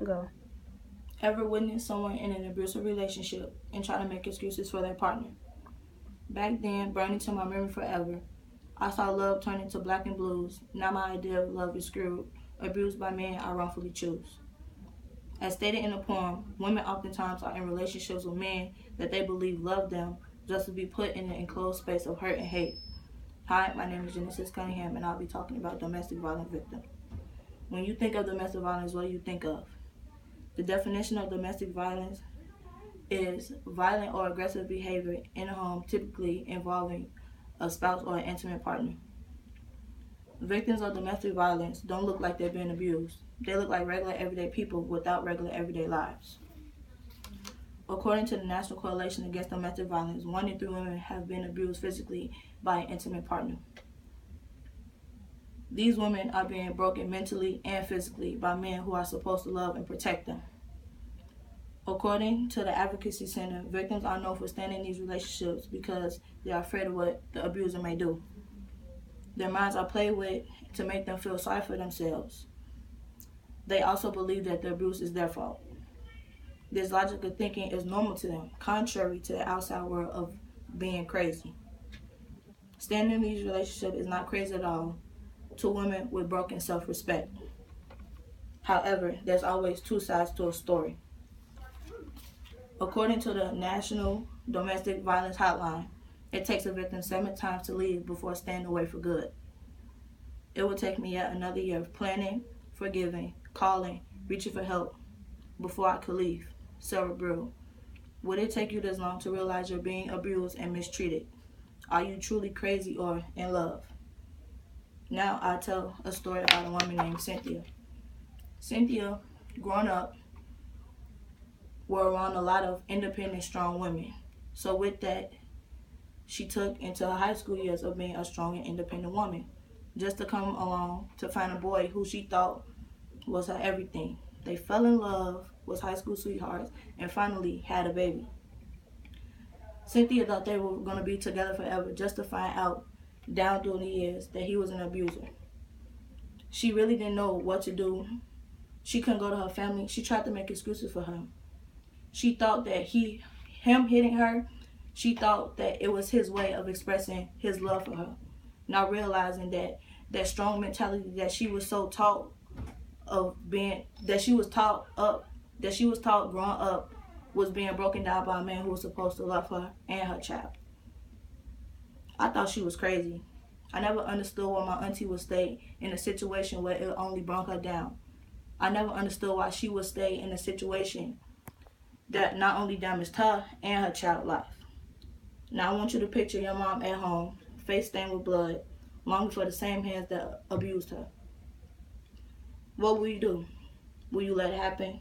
Go. Ever witnessed someone in an abusive relationship and try to make excuses for their partner? Back then, burned into my memory forever, I saw love turn into black and blues. Now my idea of love is screwed, abused by men I wrongfully choose. As stated in the poem, women oftentimes are in relationships with men that they believe love them just to be put in an enclosed space of hurt and hate. Hi, my name is Genesis Cunningham, and I'll be talking about domestic violence victims. When you think of domestic violence, what do you think of? The definition of domestic violence is violent or aggressive behavior in a home, typically involving a spouse or an intimate partner. Victims of domestic violence don't look like they're being abused. They look like regular everyday people without regular everyday lives. According to the National Coalition Against Domestic Violence, 1 in 3 women have been abused physically by an intimate partner. These women are being broken mentally and physically by men who are supposed to love and protect them. According to the Advocacy Center, victims are known for staying in these relationships because they are afraid of what the abuser may do. Their minds are played with to make them feel sorry for themselves. They also believe that the abuse is their fault. This logical thinking is normal to them, contrary to the outside world of being crazy. Staying in these relationships is not crazy at all to women with broken self-respect. However, there's always 2 sides to a story. According to the National Domestic Violence Hotline, it takes a victim 7 times to leave before staying away for good. It will take me yet another year of planning, forgiving, calling, reaching for help before I could leave. Sarah Brill. Would it take you this long to realize you're being abused and mistreated? Are you truly crazy or in love? Now I'll tell a story about a woman named Cynthia. Cynthia, growing up, were around a lot of independent, strong women. So with that, she took into her high school years of being a strong and independent woman, just to come along to find a boy who she thought was her everything. They fell in love, was high school sweethearts, and finally had a baby. Cynthia thought they were going to be together forever, just to find out down through the years that he was an abuser. She really didn't know what to do. She couldn't go to her family. She tried to make excuses for him. She thought that him hitting her, she thought that it was his way of expressing his love for her. Not realizing that strong mentality that she was so taught that she was taught growing up was being broken down by a man who was supposed to love her and her child. I thought she was crazy. I never understood why my auntie would stay in a situation where it only brought her down. I never understood why she would stay in a situation that not only damaged her and her child's life. Now I want you to picture your mom at home, face stained with blood, longing for the same hands that abused her. What will you do? Will you let it happen?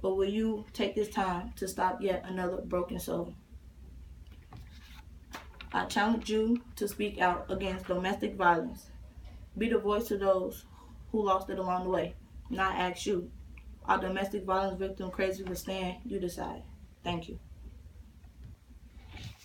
Or will you take this time to stop yet another broken soul? I challenge you to speak out against domestic violence. Be the voice to those who lost it along the way. Not ask you. Are domestic violence victims crazy for staying? You decide. Thank you.